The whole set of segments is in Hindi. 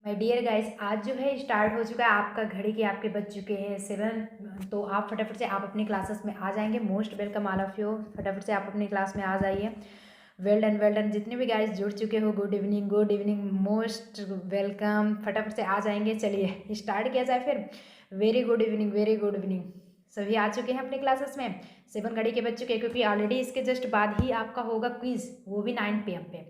माय डियर गाइस, आज जो है स्टार्ट हो चुका है आपका घड़ी के आपके बज चुके हैं 7। तो आप फटाफट से आप अपनी क्लासेस में आ जाएंगे। Most welcome all of you. फटाफट से आप अपनी क्लास में आ जाइए। वेल डन जितने भी गाइस जुड़ चुके हो, गुड इवनिंग, मोस्ट वेलकम। फटाफट से आ जाएंगे। चलिए स्टार्ट किया जाए फिर। Very good evening. सभी आ चुके हैं अपनी क्लासेस में। 7 घड़ी के बज चुके हैं, क्योंकि ऑलरेडी इसके जस्ट बाद ही आपका होगा क्विज, वो भी 9 PM पे।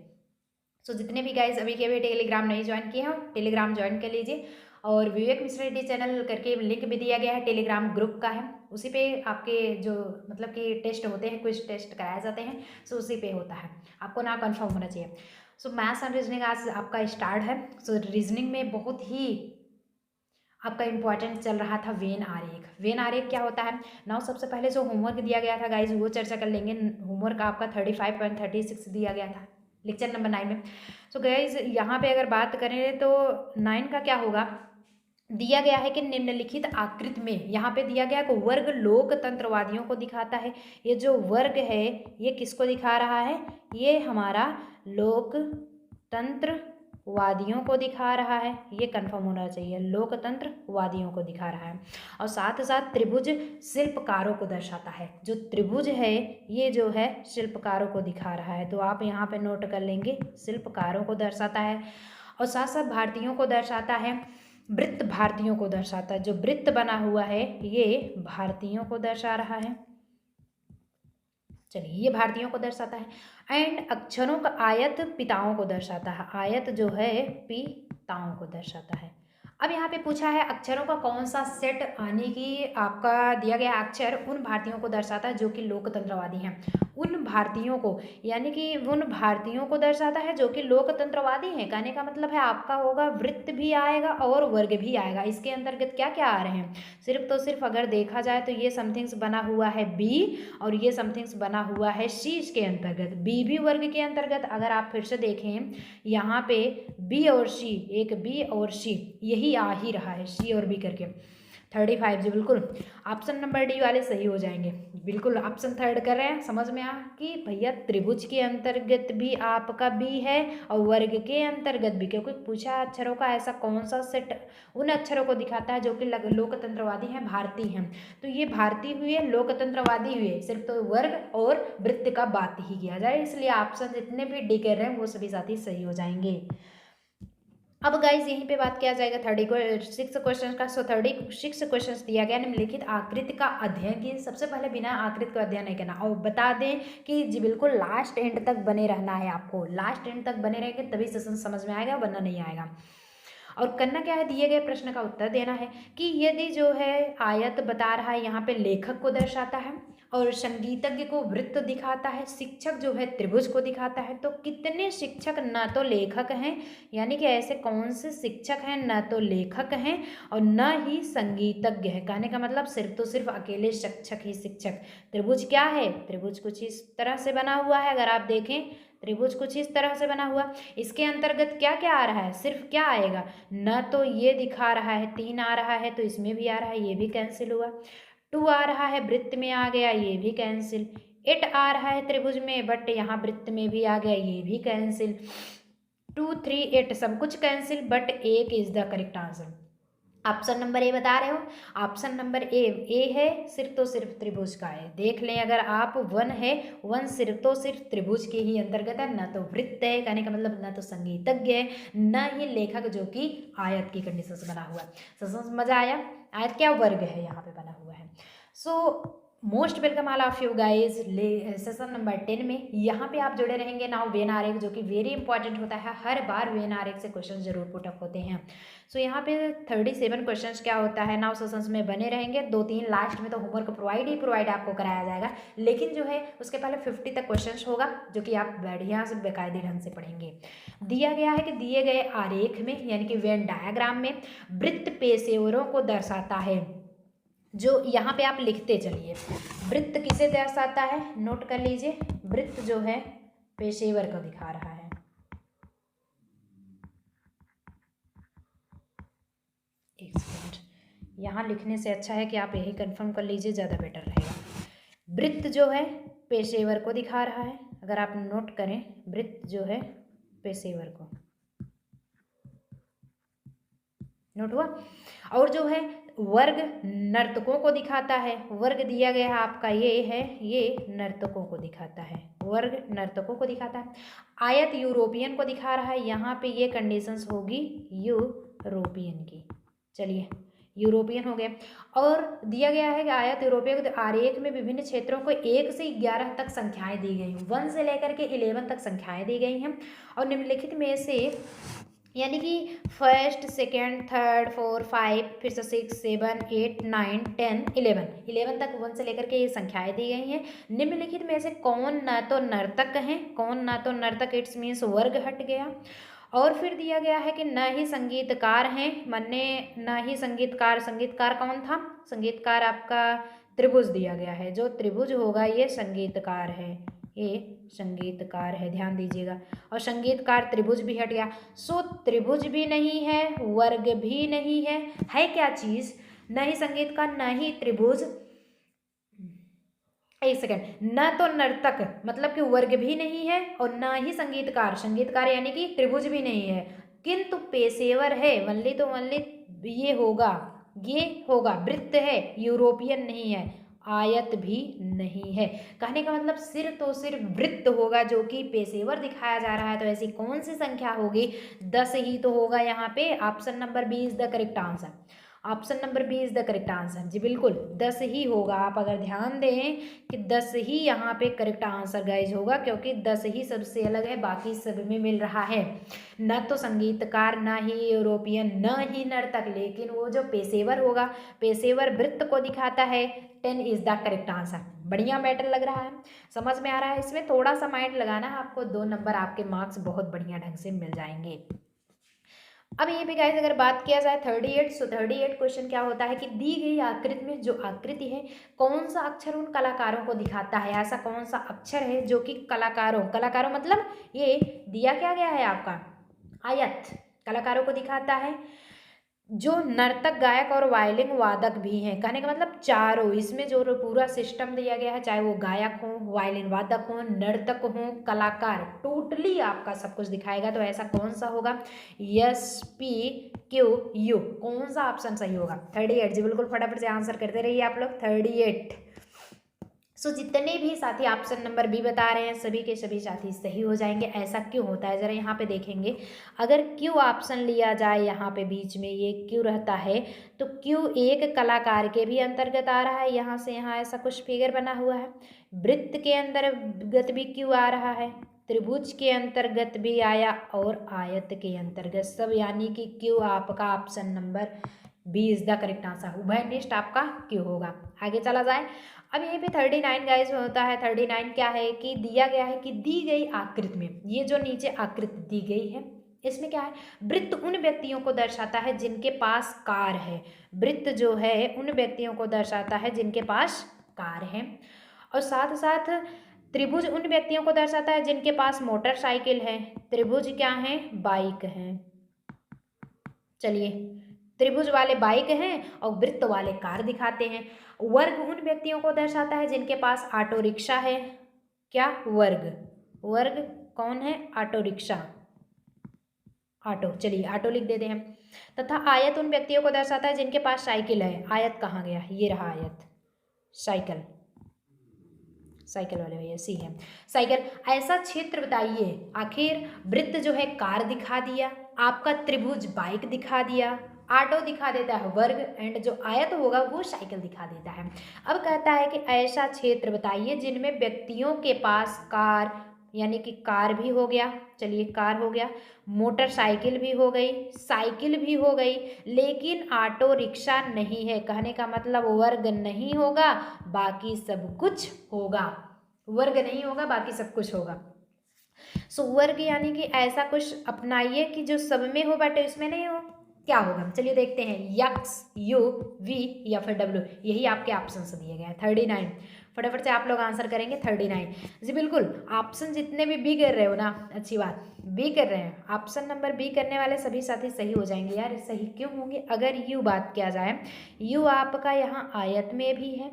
सो जितने भी गाइज अभी के अभी टेलीग्राम नहीं ज्वाइन किए हैं, टेलीग्राम ज्वाइन कर लीजिए। और विवेक मिश्रा रेड्डी चैनल करके लिंक भी दिया गया है, टेलीग्राम ग्रुप का है। उसी पे आपके जो मतलब कि टेस्ट होते हैं, क्विज टेस्ट कराए जाते हैं, सो उसी पे होता है। आपको ना कंफर्म होना चाहिए। सो मैथ्स एंड रीजनिंग आज आपका स्टार्ट है। सो रीजनिंग में बहुत ही आपका इंपॉर्टेंट चल रहा था वेन आरेख। वेन आरेख क्या होता है नाउ, सबसे पहले जो होमवर्क दिया गया था गाइज वो चर्चा कर लेंगे। होमवर्क आपका 35.36 दिया गया था लेक्चर नंबर 9 में। सो गाइज यहाँ पे अगर बात करें तो 9 का क्या होगा, दिया गया है कि निम्नलिखित आकृति में, यहाँ पे दिया गया है वर्ग लोकतंत्रवादियों को दिखाता है। ये जो वर्ग है ये किसको दिखा रहा है, ये हमारा लोकतंत्रवादियों को दिखा रहा है। ये कंफर्म होना चाहिए, लोकतंत्रवादियों को दिखा रहा है। और साथ साथ त्रिभुज शिल्पकारों को दर्शाता है। जो त्रिभुज है ये जो है शिल्पकारों को दिखा रहा है, तो आप यहाँ पे नोट कर लेंगे, शिल्पकारों को दर्शाता है। और साथ साथ भारतीयों को दर्शाता है, वृत्त भारतीयों को दर्शाता है। जो वृत्त बना हुआ है ये भारतीयों को दर्शा रहा है। चलिए, ये भारतीयों को दर्शाता है। एंड अक्षरों का आयत पिताओं को दर्शाता है। आयत जो है पिताओं को दर्शाता है। अब यहाँ पे पूछा है अक्षरों का कौन सा सेट, आने की आपका दिया गया अक्षर उन भारतीयों को दर्शाता है जो कि लोकतंत्रवादी हैं। उन भारतीयों को, यानी कि उन भारतीयों को दर्शाता है जो कि लोकतंत्रवादी हैं। कहने का मतलब है आपका होगा वृत्त भी आएगा और वर्ग भी आएगा। इसके अंतर्गत क्या क्या आ रहे हैं, सिर्फ तो सिर्फ अगर देखा जाए तो ये समथिंग्स बना हुआ है बी, और ये समथिंग्स बना हुआ है सी। इसके अंतर्गत बी भी वर्ग के अंतर्गत, अगर आप फिर से देखें यहाँ पे बी और सी, एक बी और सी यही आ ही रहा है, सी और बी करके 35 जी बिल्कुल। ऑप्शन नंबर डी वाले सही हो जाएंगे। बिल्कुल ऑप्शन थर्ड कर रहे हैं, समझ में आ कि भैया त्रिभुज के अंतर्गत भी आपका बी है और वर्ग के अंतर्गत भी, क्योंकि पूछा अक्षरों का ऐसा कौन सा सेट उन अक्षरों को दिखाता है जो कि लोकतंत्रवादी हैं, भारतीय हैं। तो ये भारतीय हुए, लोकतंत्रवादी हुए, सिर्फ तो वर्ग और वृत्त का बात ही किया जाए, इसलिए ऑप्शन जितने भी डी कर रहे हैं वो सभी साथी सही हो जाएंगे। अब गाइज यहीं पे बात किया जाएगा 36 क्वेश्चन का। सो 36 क्वेश्चन दिया गया, निम्नलिखित आकृति का अध्ययन की। सबसे पहले बिना आकृति का अध्ययन नहीं करना, और बता दें कि जी बिल्कुल लास्ट एंड तक बने रहना है आपको। लास्ट एंड तक बने रहेंगे तभी सेशन समझ में आएगा, वरना नहीं आएगा। और करना क्या है, दिए गए प्रश्न का उत्तर देना है कि यदि जो है आयत बता रहा है यहाँ पे लेखक को दर्शाता है, और संगीतज्ञ को वृत्त दिखाता है, शिक्षक जो है त्रिभुज को दिखाता है, तो कितने शिक्षक न तो लेखक हैं, यानी कि ऐसे कौन से शिक्षक हैं न तो लेखक हैं और न ही संगीतज्ञ है। कहने का मतलब सिर्फ तो सिर्फ अकेले शिक्षक ही शिक्षक। त्रिभुज क्या है, त्रिभुज कुछ इस तरह से बना हुआ है, अगर आप देखें त्रिभुज कुछ इस तरह से बना हुआ। इसके अंतर्गत क्या क्या आ रहा है, सिर्फ क्या आएगा, न तो ये दिखा रहा है 3 आ रहा है, तो इसमें भी आ रहा है, ये भी कैंसिल हुआ। 2 आ रहा है वृत्त में आ गया, ये भी कैंसिल। 8 आ रहा है त्रिभुज में, बट यहाँ वृत्त में भी आ गया, ये भी कैंसिल। 2 3 8 सब कुछ cancel, but 1 is the correct answer. Option number A बता रहे हो, ऑप्शन नंबर ए है, सिर्फ तो सिर्फ त्रिभुज का है। देख लें अगर आप 1 है, 1 सिर्फ तो सिर्फ त्रिभुज के ही अंतर्गत है, न तो वृत्त है, कहने का मतलब न तो संगीतज्ञ है, न ही लेखक जो कि आयत की कंडीशन से बना हुआ है। समझ मजा आया, आयत क्या वर्ग है यहाँ पे बना हुआ है। So most welcome all of you guys session number 10 में। यहाँ पे आप जुड़े रहेंगे नाउ वेन आरेख, जो कि वेरी इंपॉर्टेंट होता है, हर बार वेन आरेख से क्वेश्चन जरूर पुटअप होते हैं। सो यहाँ पे 37 क्वेश्चंस क्या होता है नाउ सेशंस में बने रहेंगे। 2-3 लास्ट में तो होमवर्क प्रोवाइड आपको कराया जाएगा, लेकिन जो है उसके पहले 50 तक क्वेश्चंस होगा जो कि आप बढ़िया से बेकायदे ढंग से पढ़ेंगे। दिया गया है कि दिए गए आरेख में, यानी कि वेन डायग्राम में, वृत्त पेशेवरों को दर्शाता है। जो यहाँ पे आप लिखते चलिए, वृत्त किसे दर्शाता है, नोट कर लीजिए। वृत्त जो है पेशेवर को दिखा रहा है। एक सेकंड, यहाँ लिखने से अच्छा है कि आप यही कंफर्म कर लीजिए, ज़्यादा बेटर रहेगा। वृत्त जो है पेशेवर को दिखा रहा है, अगर आप नोट करें वृत्त जो है पेशेवर को। नोट हुआ। और जो है वर्ग नर्तकों को दिखाता है, वर्ग दिया गया है आपका ये है, ये नर्तकों को दिखाता है, वर्ग नर्तकों को दिखाता है। आयत यूरोपियन को दिखा रहा है, यहाँ पे ये कंडीशंस होगी यूरोपियन की। चलिए यूरोपियन हो गया। और दिया गया है कि आयत यूरोपियन आरेख में विभिन्न क्षेत्रों को 1 से 11 तक संख्याएं दी गई हैं, 1 से लेकर के 11 तक संख्याएं दी गई हैं। और निम्नलिखित में से यानी कि फर्स्ट, सेकेंड, थर्ड, 4, 5, फिर से 6, 7, 8, 9, 10, 11 तक 1 से लेकर के ये संख्याएं दी गई हैं। निम्नलिखित में से कौन ना तो नर्तक हैं, कौन ना तो नर्तक, इट्स मीन्स वर्ग हट गया। और फिर दिया गया है कि न ही संगीतकार हैं, माने न ही संगीतकार, संगीतकार कौन था, संगीतकार आपका त्रिभुज दिया गया है, जो त्रिभुज होगा ये संगीतकार है, ये संगीतकार है, ध्यान दीजिएगा। और संगीतकार त्रिभुज भी हट गया। सो त्रिभुज भी नहीं है, वर्ग भी नहीं है क्या चीज, न ही संगीतकार न ही त्रिभुज, एक सेकेंड, न तो नर्तक मतलब कि वर्ग भी नहीं है और न ही संगीतकार, संगीतकार यानी कि त्रिभुज भी नहीं है, किंतु पेशेवर है, वनली तो वनली ये होगा, ये होगा, वृत्त है, यूरोपियन नहीं है, आयत भी नहीं है। कहने का मतलब सिर्फ तो सिर्फ वृत्त होगा जो कि पेशेवर दिखाया जा रहा है। तो ऐसी कौन सी संख्या होगी, 10 ही तो होगा यहाँ पे। Option number B is the correct answer, option number B is the correct answer जी, बिल्कुल 10 ही होगा। आप अगर ध्यान दें कि 10 ही यहाँ पे करेक्ट आंसर गाइज होगा, क्योंकि 10 ही सबसे अलग है, बाकी सब में मिल रहा है। न तो संगीतकार, न ही यूरोपियन, न ही नर्तक, लेकिन वो जो पेशेवर होगा, पेशेवर वृत्त को दिखाता है। 10 इज द करेक्ट आंसर। बढ़िया मैटर लग रहा है, समझ में आ रहा है। इसमें थोड़ा सा माइंड लगाना है आपको, 2 नंबर आपके मार्क्स बहुत बढ़िया ढंग से मिल जाएंगे। अब ये भी गाइस अगर बात किया जाए 38, सो 38 क्वेश्चन क्या होता है कि दी गई आकृति में जो आकृति है, कौन सा अक्षर उन कलाकारों को दिखाता है, ऐसा कौन सा अक्षर है जो कि कलाकारों मतलब ये दिया क्या गया है आपका आयत, कलाकारों को दिखाता है, जो नर्तक, गायक और वायलिन वादक भी हैं। कहने का मतलब चारों, इसमें जो पूरा सिस्टम दिया गया है, चाहे वो गायक हो, वायलिन वादक हो, नर्तक हो, कलाकार, टोटली आपका सब कुछ दिखाएगा। तो ऐसा कौन सा होगा, एस पी क्यू यू, कौन सा ऑप्शन सही होगा, 38 जी, बिल्कुल फटाफट से आंसर करते रहिए आप लोग, 38। सो जितने भी साथी ऑप्शन नंबर बी बता रहे हैं, सभी के सभी साथी सही हो जाएंगे। ऐसा क्यों होता है, जरा यहाँ पे देखेंगे। अगर क्यू ऑप्शन लिया जाए यहाँ पे बीच में, ये क्यू रहता है, तो क्यू एक कलाकार के भी अंतर्गत आ रहा है, यहाँ से यहाँ ऐसा कुछ फिगर बना हुआ है। वृत्त के अंतर्गत भी क्यू आ रहा है, त्रिभुज के अंतर्गत भी आया, और आयत के अंतर्गत सब, यानी कि क्यू आपका option number B is the correct answer, उभयनिष्ठ आपका क्यू होगा। आगे चला जाए। अब यहीं पे 39 गाइस होता है। 39 क्या है कि दिया गया है कि दी गई आकृति में, ये जो नीचे आकृति दी गई है, इसमें क्या है, वृत्त उन व्यक्तियों को दर्शाता है जिनके पास कार है। वृत्त जो है उन व्यक्तियों को दर्शाता है जिनके पास कार है, और साथ साथ त्रिभुज उन व्यक्तियों को दर्शाता है जिनके पास मोटरसाइकिल है। त्रिभुज क्या है, बाइक है। चलिए, त्रिभुज वाले बाइक हैं और वृत्त वाले कार दिखाते हैं। वर्ग उन व्यक्तियों को दर्शाता है जिनके पास ऑटो रिक्शा है। क्या, वर्ग कौन है, ऑटो रिक्शा, ऑटो, चलिए ऑटो लिख देते हैं। तथा आयत उन व्यक्तियों को दर्शाता है जिनके पास साइकिल है। आयत कहाँ गया, ये रहा आयत, साइकिल, साइकिल वाले भैया सी है साइकिल। ऐसा क्षेत्र बताइए, आखिर वृत्त जो है कार दिखा दिया, आपका त्रिभुज बाइक दिखा दिया, ऑटो दिखा देता है वर्ग, एंड जो आयत होगा वो साइकिल दिखा देता है। अब कहता है कि ऐसा क्षेत्र बताइए जिनमें व्यक्तियों के पास कार, यानी कि कार भी हो गया, चलिए कार हो गया, मोटरसाइकिल भी हो गई, साइकिल भी हो गई, लेकिन ऑटो रिक्शा नहीं है। कहने का मतलब वर्ग नहीं होगा, बाकी सब कुछ होगा, वर्ग नहीं होगा, बाकी सब कुछ होगा। सो वर्ग यानी कि ऐसा कुछ अपनाइए कि जो सब में हो बट इसमें नहीं हो, क्या होगा, चलिए देखते हैं, यक्स, यू, वी या फिर डब्ल्यू, यही आपके ऑप्शन से दिए गए हैं। 39 फटाफट से आप लोग आंसर करेंगे। 39 जी, बिल्कुल ऑप्शन जितने भी बी कर रहे हो ना, अच्छी बात, बी कर रहे हैं, ऑप्शन नंबर बी करने वाले सभी साथी सही हो जाएंगे। यार सही क्यों होंगे, अगर यू बात किया जाए, यू आपका यहाँ आयत में भी है,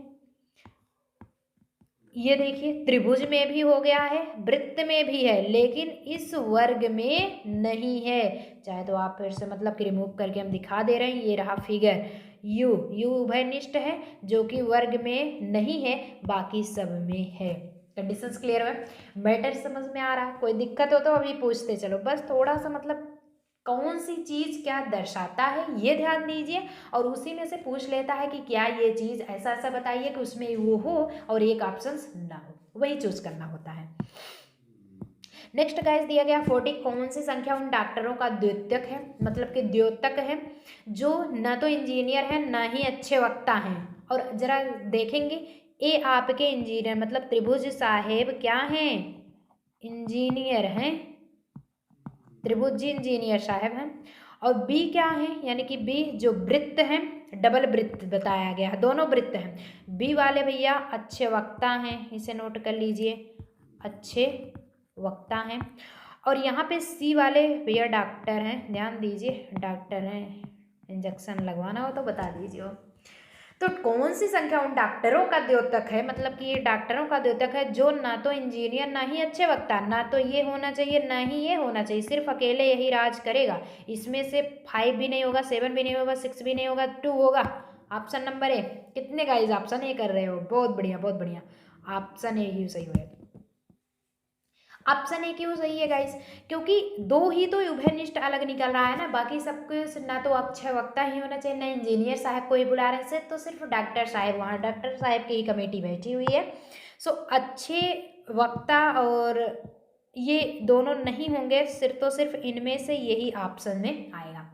ये देखिए त्रिभुज में भी हो गया है, वृत्त में भी है, लेकिन इस वर्ग में नहीं है। चाहे तो आप फिर से मतलब कि रिमूव करके हम दिखा दे रहे हैं। ये रहा फिगर, यू उभयनिष्ठ है जो कि वर्ग में नहीं है, बाकी सब में है। कंडीशंस क्लियर है, मैटर समझ में आ रहा है? कोई दिक्कत हो तो अभी पूछते चलो, बस थोड़ा सा मतलब कौन सी चीज क्या दर्शाता है ये ध्यान दीजिए, और उसी में से पूछ लेता है कि क्या ये चीज ऐसा ऐसा बताइए कि उसमें वो हो और एक ऑप्शन ना हो, वही चूज करना होता है। नेक्स्ट गाइस दिया गया 40 कौन सी संख्या उन डॉक्टरों का द्योतक है, मतलब कि द्योतक है जो न तो इंजीनियर है न ही अच्छे वक्ता हैं। और जरा देखेंगे, ए आपके इंजीनियर मतलब त्रिभुज साहेब क्या हैं, इंजीनियर हैं, त्रिभुज जी इंजीनियर साहब हैं। और बी क्या है, यानी कि बी जो वृत्त हैं, डबल वृत्त बताया गया है, दोनों वृत्त हैं। बी वाले भैया अच्छे वक्ता हैं, इसे नोट कर लीजिए, अच्छे वक्ता हैं। और यहाँ पे सी वाले भैया डॉक्टर हैं, ध्यान दीजिए डॉक्टर हैं, इंजेक्शन लगवाना हो तो बता दीजिए। तो कौन सी संख्या उन डॉक्टरों का द्योतक है, मतलब कि ये डॉक्टरों का द्योतक है जो ना तो इंजीनियर ना ही अच्छे वक्ता, ना तो ये होना चाहिए ना ही ये होना चाहिए, सिर्फ अकेले यही राज करेगा। इसमें से 5 भी नहीं होगा, 7 भी नहीं होगा, 6 भी नहीं होगा, 2 होगा। Option number A. कितने गाइस ऑप्शन ए कर रहे हो? बहुत बढ़िया बहुत बढ़िया, ऑप्शन ए ही सही होगा। ऑप्शन ए क्यों सही है गाइस? क्योंकि दो ही तो उभयनिष्ठ अलग निकल रहा है ना, बाकी सबको ना तो अक्षय वक्ता ही होना चाहिए ना इंजीनियर साहब को ही बुला रहे हैं, तो सिर्फ डॉक्टर साहब, वहाँ डॉक्टर साहब की ही कमेटी बैठी हुई है। सो अच्छे वक्ता और ये दोनों नहीं होंगे, सिर्फ तो सिर्फ इनमें से यही ऑप्शन में आएगा।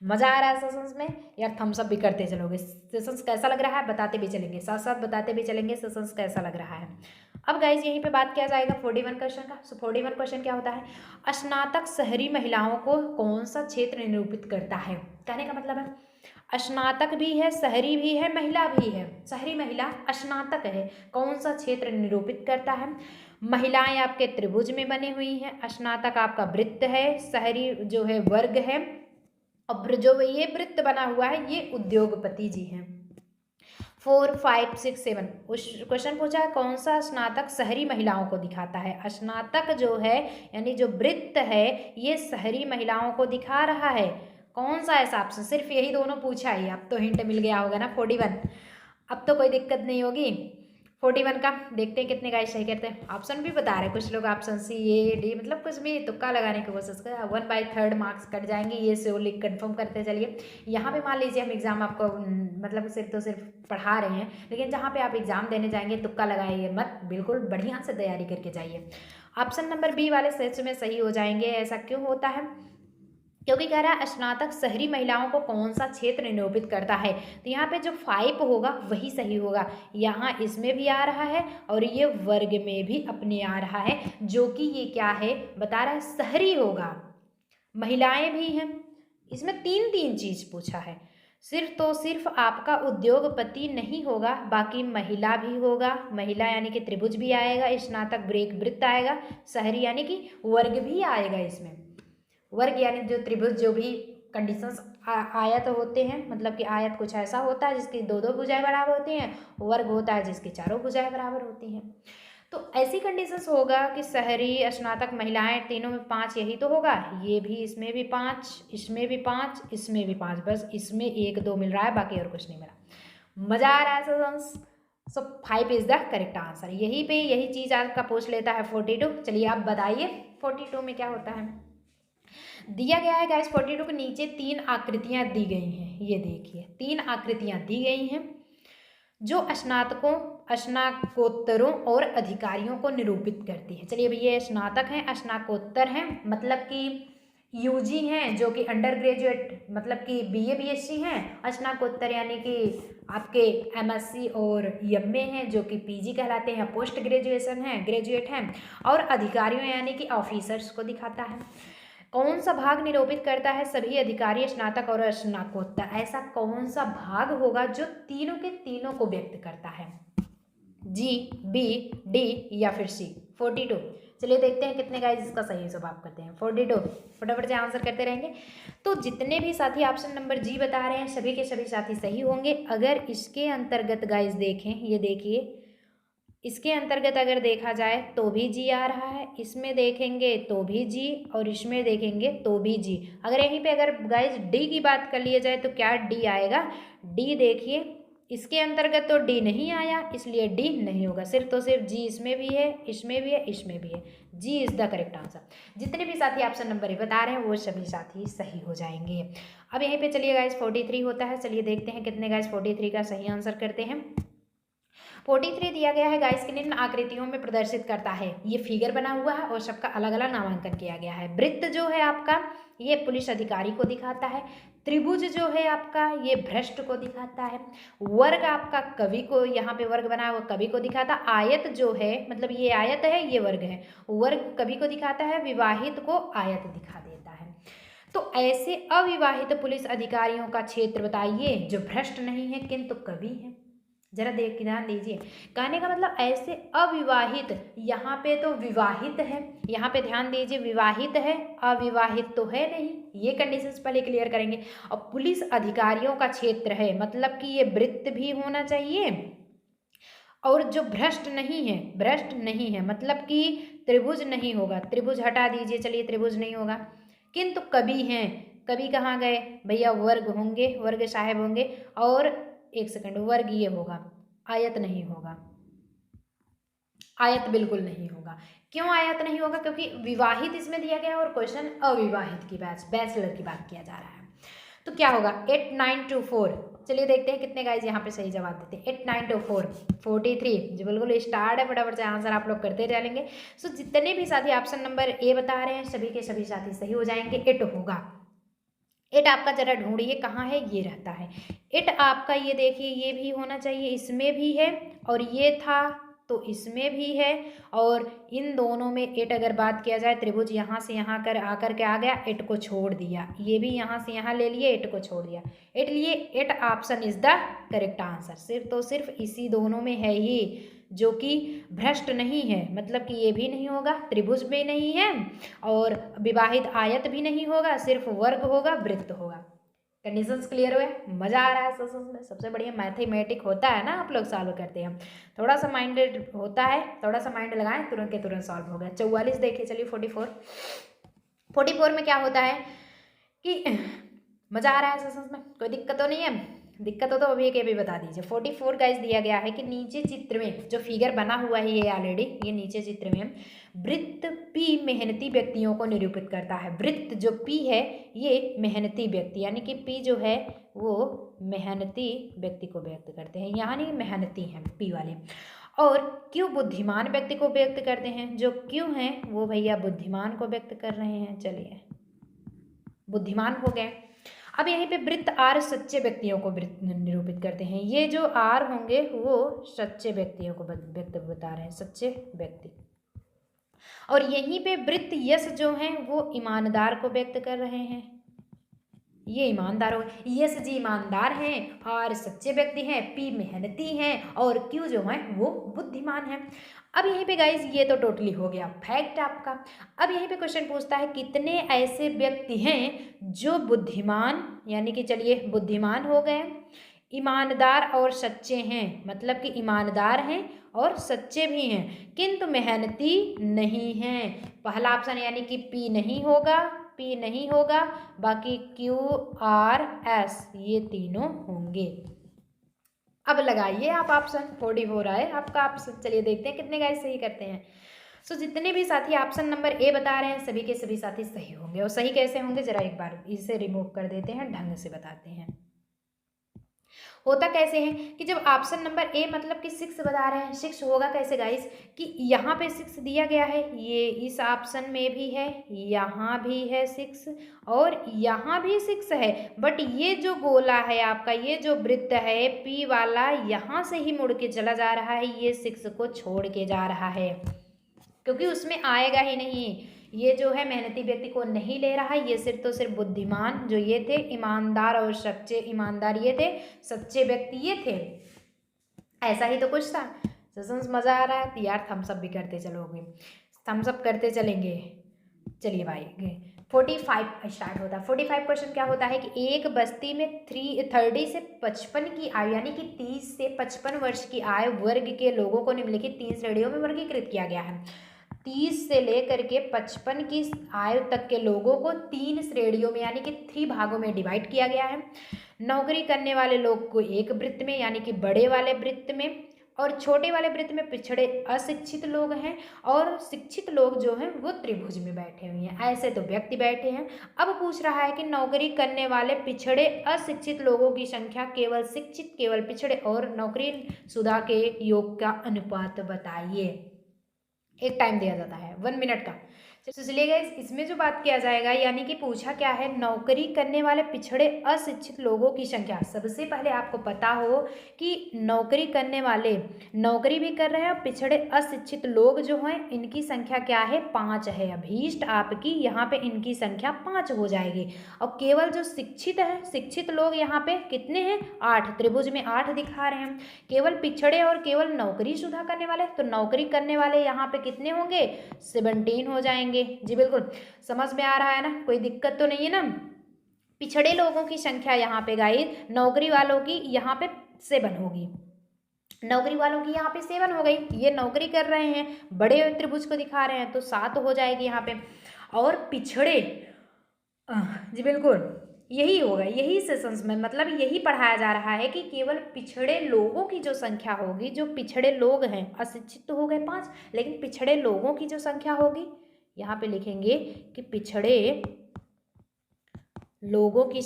मजा आ रहा है सेशंस में यार, थम्स अप भी करते चलोगे। सेशंस कैसा लग रहा है बताते भी चलेंगे, साथ साथ बताते भी चलेंगे सेशंस कैसा लग रहा है। अब गाइज यहीं पे बात किया जाएगा 41 क्वेश्चन का। सो 41 क्वेश्चन क्या होता है, स्नातक शहरी महिलाओं को कौन सा क्षेत्र निरूपित करता है? कहने का मतलब है स्नातक भी है, शहरी भी है, महिला भी है। शहरी महिला स्नातक है, कौन सा क्षेत्र निरूपित करता है? महिलाएं आपके त्रिभुज में बनी हुई हैं, स्नातक आपका वृत्त है, शहरी जो है वर्ग है, और जो ये वृत्त बना हुआ है ये उद्योगपति जी हैं। 4, 5, 6, 7 क्वेश्चन पूछा है कौन सा स्नातक शहरी महिलाओं को दिखाता है? स्नातक जो है यानी जो वृत्त है ये शहरी महिलाओं को दिखा रहा है। कौन सा ऐसा ऑप्शन? सिर्फ यही दोनों पूछा ही, अब तो हिंट मिल गया होगा ना 41। अब तो कोई दिक्कत नहीं होगी। 41 का देखते हैं कितने गाइस सही करते हैं। ऑप्शन भी बता रहे कुछ लोग, ऑप्शन सी ए डी, मतलब कुछ भी तुक्का लगाने की कोशिश कर। 1/3 मार्क्स कट जाएंगे, ये श्योरली कंफर्म करते चलिए। यहाँ पे मान लीजिए हम एग्जाम आपको मतलब सिर्फ तो सिर्फ पढ़ा रहे हैं, लेकिन जहाँ पे आप एग्जाम देने जाएंगे तुक्का लगाइए मत, बिल्कुल बढ़िया से तैयारी करके जाइए। ऑप्शन नंबर बी वाले सेट में सही हो जाएंगे। ऐसा क्यों होता है? क्योंकि कह रहा है स्नातक शहरी महिलाओं को कौन सा क्षेत्र निरूपित करता है, तो यहाँ पे जो 5 होगा वही सही होगा। यहाँ इसमें भी आ रहा है और ये वर्ग में भी अपने आ रहा है, जो कि ये क्या है बता रहा है, शहरी होगा। महिलाएं भी हैं, इसमें 3 चीज पूछा है। सिर्फ तो सिर्फ आपका उद्योगपति नहीं होगा, बाकी महिला भी होगा। महिला यानी कि त्रिभुज भी आएगा, स्नातक ब्रेक वृत्त आएगा, शहरी यानी कि वर्ग भी आएगा। इसमें वर्ग यानी जो त्रिभुज जो भी कंडीशंस आयत होते हैं, मतलब कि आयत कुछ ऐसा होता है जिसकी 2 भुजाएं बराबर होती हैं, वर्ग होता है जिसकी 4 भुजाएं बराबर होती हैं। तो ऐसी कंडीशंस होगा कि शहरी स्नातक महिलाएं तीनों में 5 यही तो होगा, ये भी इसमें भी 5, इसमें भी 5, इसमें भी 5, बस इसमें 1 2 मिल रहा है, बाकी और कुछ नहीं मिला। मजा आ रहा है सजेंस? सो 5 इज द करेक्ट आंसर। यही पे यही चीज आपका पूछ लेता है 42। चलिए आप बताइए 42 में क्या होता है। दिया गया है गाइस 42 के नीचे 3 आकृतियां दी गई हैं, ये देखिए 3 आकृतियां दी गई हैं जो स्नातकोत्तरों और अधिकारियों को निरूपित करती है। चलिए भैया स्नातक हैं, स्नातकोत्तर हैं, मतलब कि यूजी हैं जो कि अंडर ग्रेजुएट मतलब कि बीए बीएससी हैं। स्नातकोत्तर यानी कि आपके एमएससी और एमए हैं जो कि पीजी कहलाते हैं, पोस्ट ग्रेजुएशन हैं, ग्रेजुएट हैं। और अधिकारियों यानी कि ऑफिसर्स को दिखाता है। कौन सा भाग निरूपित करता है सभी अधिकारी स्नातक और स्नातकोत्तर? ऐसा कौन सा भाग होगा जो तीनों के तीनों को व्यक्त करता है? जी, बी, डी या फिर सी? 42। चलिए देखते हैं कितने गाइस इसका सही जवाब करते हैं। 42 फटाफट से आंसर करते रहेंगे। तो जितने भी साथी ऑप्शन नंबर जी बता रहे हैं सभी के सभी साथी सही होंगे। अगर इसके अंतर्गत गाइस देखें, ये देखिए इसके अंतर्गत अगर देखा जाए तो भी जी आ रहा है, इसमें देखेंगे तो भी जी, और इसमें देखेंगे तो भी जी। अगर यहीं पे अगर गाइस डी की बात कर लिया जाए तो क्या डी आएगा? डी देखिए, इसके अंतर्गत तो डी नहीं आया, इसलिए डी नहीं होगा। सिर्फ तो सिर्फ जी इसमें भी है, इसमें भी है, इसमें भी है। जी इज़ द करेक्ट आंसर। जितने भी साथी ऑप्शन नंबर ए बता रहे हैं वो सभी साथी सही हो जाएंगे। अब यहीं पे चलिए गाइस 43 होता है, चलिए देखते हैं कितने गाइस 43 का सही आंसर करते हैं। 43 दिया गया है गाइस कि निम्न आकृतियों में प्रदर्शित करता है। ये फिगर बना हुआ है और सबका अलग अलग नामांकन किया गया है। वृत्त जो है आपका ये पुलिस अधिकारी को दिखाता है, त्रिभुज जो है आपका ये भ्रष्ट को दिखाता है, वर्ग आपका कवि को, यहाँ पे वर्ग बना हुआ कवि को दिखाता, आयत जो है मतलब ये आयत है ये वर्ग है, वर्ग कवि को दिखाता है, विवाहित को आयत दिखा देता है। तो ऐसे अविवाहित पुलिस अधिकारियों का क्षेत्र बताइए जो भ्रष्ट नहीं है किंतु कवि है। जरा देख ध्यान दीजिए, कहने का मतलब ऐसे अविवाहित, यहाँ पे तो विवाहित है, यहाँ पे ध्यान दीजिए विवाहित है, अविवाहित तो है नहीं, ये कंडीशंस पहले क्लियर करेंगे। और पुलिस अधिकारियों का क्षेत्र है मतलब कि ये वृत्त भी होना चाहिए, और जो भ्रष्ट नहीं है, भ्रष्ट नहीं है मतलब कि त्रिभुज नहीं होगा, त्रिभुज हटा दीजिए, चलिए त्रिभुज नहीं होगा, किंतु कवि हैं। कवि कहाँ गए भैया? वर्ग होंगे, वर्ग साहेब होंगे, और एक सेकंड, वर्ग ये होगा, आयत नहीं होगा, आयत बिल्कुल नहीं होगा। क्यों आयत नहीं होगा? क्योंकि विवाहित इसमें दिया गया और क्वेश्चन अविवाहित की बैचलर की बात किया जा रहा है। तो क्या होगा? 8 9 2 4। चलिए देखते हैं कितने गाइज यहाँ पे सही जवाब देते हैं। 8 9 2 4 43 जो बिल्कुल स्टार्ट है, फटाफट से आंसर आप लोग करते चलेंगे। सो जितने भी साथी ऑप्शन नंबर ए बता रहे हैं सभी के सभी साथी सही हो जाएंगे। 8 होगा। 8 आपका जरा ढूंढिए कहाँ है, ये रहता है 8 आपका, ये देखिए ये भी होना चाहिए, इसमें भी है, और ये था तो इसमें भी है, और इन दोनों में 8 अगर बात किया जाए, त्रिभुज यहाँ से यहाँ कर आकर के आ गया, 8 को छोड़ दिया, ये भी यहाँ से यहाँ ले लिए, 8 को छोड़ दिया, 8 लिए, 8 option is the correct answer. सिर्फ तो सिर्फ इसी दोनों में है ही जो कि भ्रष्ट नहीं है, मतलब कि ये भी नहीं होगा, त्रिभुज भी नहीं है, और विवाहित आयत भी नहीं होगा, सिर्फ वर्ग होगा, वृत्त होगा। कंडीशंस क्लियर हुए? मज़ा आ रहा है सच में? सबसे बढ़िया मैथमेटिक होता है ना, आप लोग सॉल्व करते हैं, थोड़ा सा माइंडेड होता है, थोड़ा सा माइंड लगाएं तुरंत के तुरंत सॉल्व हो गया। 44 देखिए, चलिए 44 में क्या होता है कि मज़ा आ रहा है सच में? कोई दिक्कत तो नहीं है? दिक्कत हो तो अभी एक भी बता दीजिए। 44 गाइस दिया गया है कि नीचे चित्र में जो फिगर बना हुआ है ये ऑलरेडी, ये नीचे चित्र में वृत्त पी मेहनती व्यक्तियों को निरूपित करता है। वृत्त जो पी है ये मेहनती व्यक्ति, यानी कि पी जो है वो मेहनती व्यक्ति को व्यक्त करते हैं, यानी मेहनती हैं पी वाले। और क्यों बुद्धिमान व्यक्ति को व्यक्त करते हैं? जो क्यों हैं वो भैया बुद्धिमान को व्यक्त कर रहे हैं, चलिए बुद्धिमान हो गए। अब यहीं पे वृत्त आर सच्चे व्यक्तियों को निरूपित करते हैं, ये जो आर होंगे वो सच्चे व्यक्तियों को व्यक्त बता रहे हैं, सच्चे व्यक्ति। और यहीं पे वृत्त यश जो हैं वो ईमानदार को व्यक्त कर रहे हैं, ये ईमानदार हो, यश जी ईमानदार हैं, आर सच्चे व्यक्ति हैं, पी मेहनती हैं, और क्यू जो है वो बुद्धिमान है। अब यहीं पे गाइज ये तो टोटली हो गया फैक्ट आपका। अब यहीं पे क्वेश्चन पूछता है कितने ऐसे व्यक्ति हैं जो बुद्धिमान, यानी कि चलिए बुद्धिमान हो गए, ईमानदार और सच्चे हैं, मतलब कि ईमानदार हैं और सच्चे भी हैं किंतु मेहनती नहीं हैं। पहला ऑप्शन यानी कि पी नहीं होगा, पी नहीं होगा, बाकी क्यू आर एस ये तीनों होंगे। अब लगाइए आप ऑप्शन, 44 है आपका ऑप्शन। चलिए देखते हैं कितने गाइस सही करते हैं। सो जितने भी साथी ऑप्शन नंबर ए बता रहे हैं सभी के सभी साथी सही होंगे। और सही कैसे होंगे जरा एक बार इसे रिमूव कर देते हैं, ढंग से बताते हैं। होता कैसे है कि जब ऑप्शन नंबर ए मतलब कि 6 बता रहे हैं, 6 होगा कैसे गाइस कि यहाँ पे 6 दिया गया है, ये इस ऑप्शन में भी है, यहाँ भी है 6 और यहाँ भी 6 है, बट ये जो गोला है आपका, ये जो वृत्त है पी वाला यहाँ से ही मुड़ के चला जा रहा है, ये 6 को छोड़ के जा रहा है क्योंकि उसमें आएगा ही नहीं। ये जो है मेहनती व्यक्ति को नहीं ले रहा है, ये सिर्फ तो सिर्फ बुद्धिमान जो ये थे, ईमानदार और सच्चे, ईमानदार ये थे, सच्चे व्यक्ति ये थे। ऐसा ही तो कुछ था। ससंस मज़ा आ रहा है तो यार थम्स अप भी करते चलोगे, थम्स अप करते चलेंगे। चलिए भाई 45 स्टार्ट होता है। 45 क्वेश्चन क्या होता है कि एक बस्ती में 30 से 55 की आयु यानी कि 30 से 55 वर्ष की आयु वर्ग के लोगों को निम्नलिखित 3 श्रेणियों में वर्गीकृत किया गया है। 30 से लेकर के 55 की आयु तक के लोगों को 3 श्रेणियों में यानी कि 3 भागों में डिवाइड किया गया है। नौकरी करने वाले लोग को एक वृत्त में यानी कि बड़े वाले वृत्त में, और छोटे वाले वृत्त में पिछड़े अशिक्षित लोग हैं, और शिक्षित लोग जो हैं वो त्रिभुज में बैठे हुए हैं। ऐसे तो व्यक्ति बैठे हैं। अब पूछ रहा है कि नौकरी करने वाले पिछड़े अशिक्षित लोगों की संख्या केवल शिक्षित, केवल पिछड़े और नौकरीशुदा के योग का अनुपात बताइए। एक टाइम दिया जाता है 1 मिनट का। चलिए गाइस, इसमें जो बात किया जाएगा यानी कि पूछा क्या है, नौकरी करने वाले पिछड़े अशिक्षित लोगों की संख्या। सबसे पहले आपको पता हो कि नौकरी करने वाले नौकरी भी कर रहे हैं और पिछड़े अशिक्षित लोग जो हैं इनकी संख्या क्या है, 5 है। अभीष्ट आपकी यहाँ पे इनकी संख्या 5 हो जाएगी। और केवल जो शिक्षित है, शिक्षित लोग यहाँ पे कितने हैं, 8। त्रिभुज में 8 दिखा रहे हैं। केवल पिछड़े और केवल नौकरीशुदा करने वाले, तो नौकरी करने वाले यहाँ पे कितने होंगे, 17 हो जाएंगे। जी बिल्कुल, समझ में आ रहा है ना, कोई दिक्कत तो नहीं है ना। पिछड़े लोगों की संख्या यहाँ पे गाइस, नौकरी वालों की यहाँ पे 7 होगी। नौकरी वालों की यहाँ पे 7 हो गई। ये नौकरी कर रहे हैं, बड़े त्रिभुज को दिखा रहे हैं, तो 7 हो जाएगी यहाँ पे। और पिछड़े, जी बिल्कुल यही होगा, यही सेशंस में मतलब यही पढ़ाया जा रहा है कि केवल पिछड़े लोगों की जो संख्या होगी, जो पिछड़े लोग हैं, अशिक्षित तो हो गए 5, लेकिन पिछड़े लोगों की जो संख्या होगी, यहाँ पे लिखेंगे कि पिछड़े लोगों की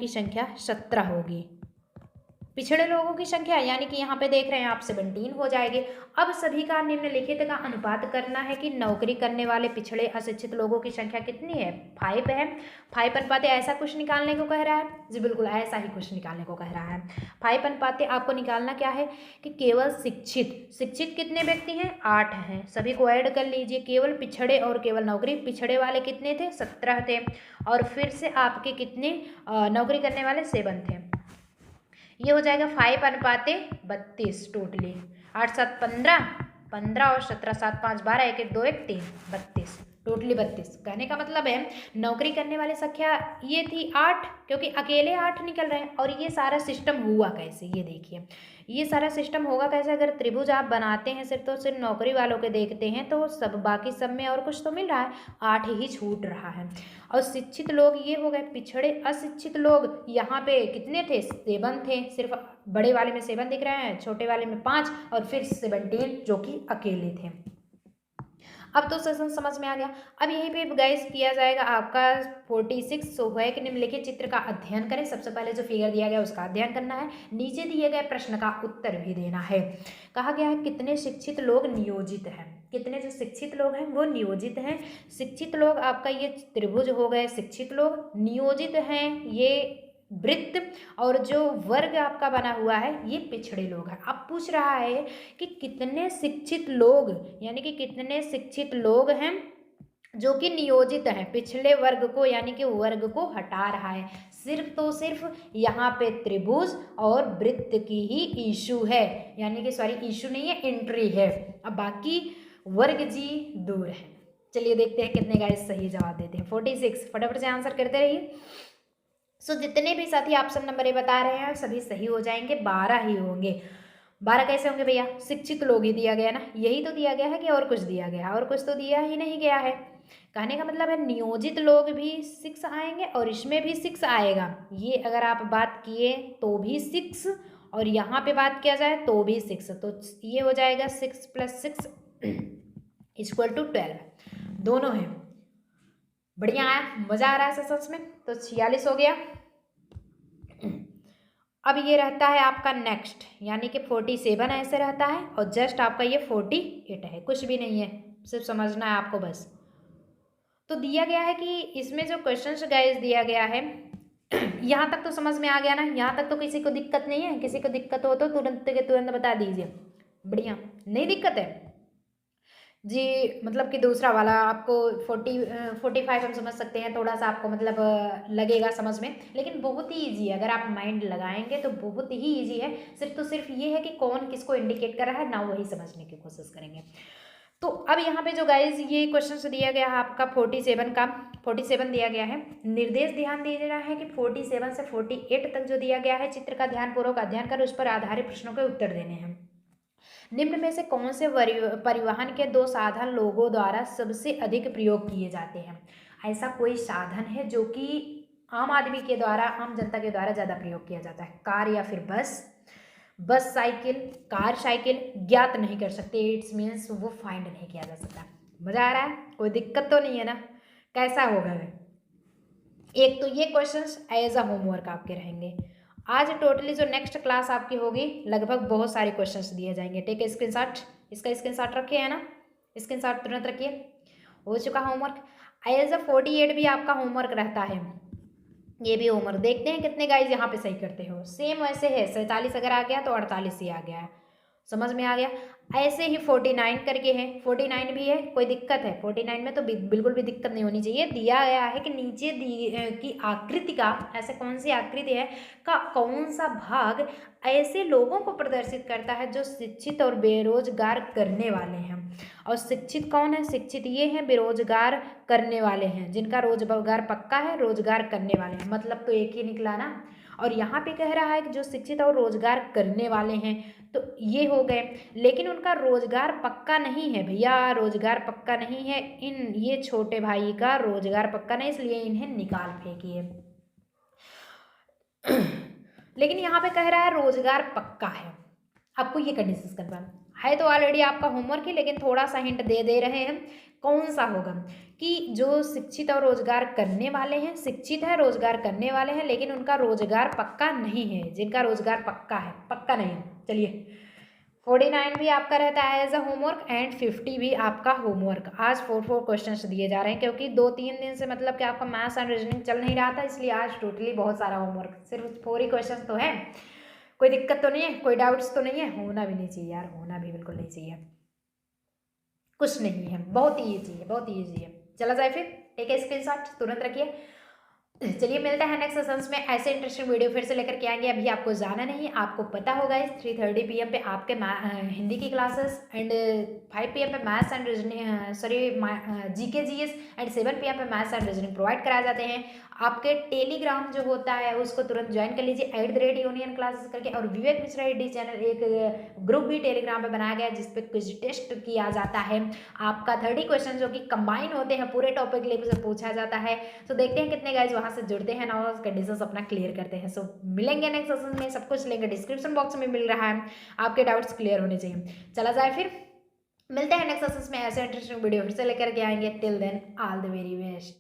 संख्या 17 होगी। पिछड़े लोगों की संख्या यानी कि यहाँ पे देख रहे हैं आप 17 हो जाएगी। अब सभी का निम्नलिखित का अनुपात करना है कि नौकरी करने वाले पिछड़े अशिक्षित लोगों की संख्या कितनी है, 5 है। 5 अनुपाते ऐसा कुछ निकालने को कह रहा है, जी बिल्कुल ऐसा ही कुछ निकालने को कह रहा है। 5 अनुपाते आपको निकालना क्या है कि केवल शिक्षित कितने व्यक्ति हैं, 8 हैं। सभी को ऐड कर लीजिए। केवल पिछड़े और केवल नौकरी, पिछड़े वाले कितने थे, 17 थे, और फिर से आपके कितने नौकरी करने वाले 7 थे। ये हो जाएगा 5:32 टोटली। 8 7 15 और 17 7 5 12 1 1 2 1 3 32 टोटली 32। कहने का मतलब है नौकरी करने वाली संख्या ये थी 8, क्योंकि अकेले 8 निकल रहे हैं। और ये सारा सिस्टम हुआ कैसे, ये देखिए ये सारा सिस्टम होगा कैसे। अगर त्रिभुज आप बनाते हैं सिर्फ, तो सिर्फ नौकरी वालों के देखते हैं तो सब बाकी सब में और कुछ तो मिल रहा है, 8 ही छूट रहा है। और शिक्षित लोग ये हो गए, पिछड़े अशिक्षित लोग यहाँ पे कितने थे, 7 थे। सिर्फ बड़े वाले में 7 दिख रहे हैं, छोटे वाले में 5 और फिर 17 जो कि अकेले थे। अब तो सेशन समझ में आ गया। अब यहीं पे गाइस किया जाएगा आपका 46 है कि निम्नलिखित चित्र का अध्ययन करें। सबसे पहले जो फिगर दिया गया उसका अध्ययन करना है, नीचे दिए गए प्रश्न का उत्तर भी देना है। कहा गया है कितने शिक्षित लोग नियोजित हैं, कितने जो शिक्षित लोग हैं वो नियोजित हैं। शिक्षित लोग आपका ये त्रिभुज हो गए, शिक्षित लोग नियोजित हैं ये वृत्त, और जो वर्ग आपका बना हुआ है ये पिछड़े लोग हैं। अब पूछ रहा है कि कितने शिक्षित लोग यानी कि कितने शिक्षित लोग हैं जो कि नियोजित हैं, पिछले वर्ग को यानी कि वर्ग को हटा रहा है। सिर्फ तो सिर्फ यहाँ पे त्रिभुज और वृत्त की ही इशू है, यानी कि सॉरी इशू नहीं है, एंट्री है। अब बाकी वर्ग जी दूर है। चलिए देखते हैं कितने गाइस सही जवाब देते हैं। 46 फटाफट से आंसर करते रहिए। जितने भी साथी ऑप्शन नंबर ए बता रहे हैं सभी सही हो जाएंगे, 12 ही होंगे। 12 कैसे होंगे भैया, शिक्षित लोग ही दिया गया ना, यही तो दिया गया है कि और कुछ दिया गया है, और कुछ तो दिया ही नहीं गया है। कहने का मतलब है नियोजित लोग भी 6 आएंगे और इसमें भी 6 आएगा। ये अगर आप बात किए तो भी 6 और यहाँ पे बात किया जाए तो भी 6, तो ये हो जाएगा 6 + 6 = 12। दोनों हैं, बढ़िया आया, मजा आ रहा है सच में। तो 46 हो गया। अब ये रहता है आपका नेक्स्ट, यानी कि 47 ऐसे रहता है, और जस्ट आपका ये 48 है, कुछ भी नहीं है, सिर्फ समझना है आपको बस। तो दिया गया है कि इसमें जो क्वेश्चंस गाइस दिया गया है यहाँ तक तो समझ में आ गया ना, यहाँ तक तो किसी को दिक्कत नहीं है। किसी को दिक्कत हो तो तुरंत के तुरंत बता दीजिए। बढ़िया, नहीं दिक्कत है जी, मतलब कि दूसरा वाला आपको 45 हम समझ सकते हैं, थोड़ा सा आपको मतलब लगेगा समझ में, लेकिन बहुत ही ईजी है। अगर आप माइंड लगाएंगे तो बहुत ही ईजी है। सिर्फ तो सिर्फ ये है कि कौन किसको इंडिकेट कर रहा है ना, वही समझने की कोशिश करेंगे। तो अब यहाँ पे जो गाइज ये क्वेश्चन दिया गया है आपका 47 का, 47 दिया गया है। निर्देश ध्यान दिया रहा है कि 47 से 48 तक जो दिया गया है चित्र का ध्यानपूर्वक अध्ययन कर उस पर आधारित प्रश्नों के उत्तर देने हैं। निम्न में से कौन से परिवहन के दो साधन लोगों द्वारा सबसे अधिक प्रयोग किए जाते हैं? ऐसा कोई साधन है जो कि आम आदमी के द्वारा, आम जनता के द्वारा ज़्यादा प्रयोग किया जाता है? कार या फिर बस, बस साइकिल, कार साइकिल, ज्ञात नहीं कर सकते, इट्स मीन्स वो फाइंड नहीं किया जा सकता। मजा आ रहा है? कोई दिक्कत तो नहीं है ना? कैसा होगा वे? एक तो ये क्वेश्चंस एज अ होमवर्क आपके रहेंगे। आज टोटली जो नेक्स्ट क्लास आपकी होगी लगभग बहुत सारे क्वेश्चंस दिए जाएंगे। टेक ए स्क्रीनशॉट, इसका स्क्रीनशॉट रखिए है ना, स्क्रीनशॉट तुरंत रखिए। हो चुका होमवर्क। एज अ 48 भी आपका होमवर्क रहता है, ये भी होमवर्क। देखते हैं कितने गाइज यहाँ पे सही करते हो। सेम वैसे है, 47 अगर आ गया तो 48 ही आ गया है, समझ में आ गया। ऐसे ही 49 करके है, 49 भी है, कोई दिक्कत है? 49 में तो बिल्कुल भी दिक्कत नहीं होनी चाहिए। दिया गया है कि नीचे की आकृति का, ऐसे कौन सी आकृति है का कौन सा भाग ऐसे लोगों को प्रदर्शित करता है जो शिक्षित और बेरोजगार करने वाले हैं। और शिक्षित कौन है? शिक्षित ये हैं, बेरोजगार करने वाले हैं, जिनका रोजगार पक्का है, रोजगार करने वाले हैं, मतलब तो एक ही निकला ना। और यहाँ पे कह रहा है कि जो शिक्षित और रोजगार करने वाले हैं, तो ये हो गए, लेकिन उनका रोजगार पक्का नहीं है भैया, रोजगार पक्का नहीं है। ये छोटे भाई का रोजगार पक्का नहीं, इसलिए इन्हें निकाल फेंकिए। लेकिन यहाँ पे कह रहा है रोजगार पक्का है, आपको ये कंडीशन कंफर्म है तो ऑलरेडी आपका होमवर्क है, लेकिन थोड़ा सा हिंट दे रहे हैं कौन सा होगा कि जो शिक्षित और रोजगार करने वाले हैं, शिक्षित है, रोजगार करने वाले हैं, लेकिन उनका रोजगार पक्का नहीं है। जिनका रोजगार पक्का है, पक्का नहीं है। चलिए 49 भी आपका रहता है एज अ होमवर्क एंड 50 भी आपका होमवर्क। आज 4 क्वेश्चंस दिए जा रहे हैं, क्योंकि 2-3 दिन से मतलब कि आपका मैथ्स एंड रीजनिंग चल नहीं रहा था, इसलिए आज टोटली बहुत सारा होमवर्क, सिर्फ 4 ही क्वेश्चन तो है। कोई दिक्कत तो नहीं है? कोई डाउट्स तो नहीं है? होना भी नहीं चाहिए यार, होना भी बिल्कुल नहीं चाहिए। कुछ नहीं है, बहुत ही ईजी है, बहुत ही ईजी है। चला जाए फिर, एक स्क्रीनशॉट तुरंत रखिए। चलिए मिलते हैं नेक्स्ट सेशंस में, ऐसे इंटरेस्टिंग वीडियो फिर से लेकर के आएंगे। अभी आपको जाना नहीं, आपको पता होगा इस 3:30 PM पे आपके हिंदी की क्लासेस एंड 5 PM पे maths and reasoning, sorry GK GS and 7 PM पे मैथ्स एंड रीजनिंग प्रोवाइड कराए जाते हैं। आपके टेलीग्राम जो होता है उसको तुरंत ज्वाइन कर लीजिए, @यूनियन क्लासेस करके। और विवेक मिश्रा ID चैनल एक ग्रुप भी टेलीग्राम पे बनाया गया है, जिसपे कुछ टेस्ट किया जाता है। आपका 30 क्वेश्चन जो कि कंबाइन होते हैं, पूरे टॉपिक लेवल से पूछा जाता है। तो देखते हैं कितने गाइज वहाँ से जुड़ते हैं ना, और कंडीशंस अपना क्लियर करते हैं। सो मिलेंगे नेक्स्ट सेशन में, सब कुछ लेंगे, डिस्क्रिप्शन बॉक्स में मिल रहा है, आपके डाउट्स क्लियर होने चाहिए। चला जाए फिर, मिलते हैं नेक्स्ट सेशन में, ऐसे इंटरेस्टिंग वीडियो फिर से लेकर के आएंगे। Till then all the very best.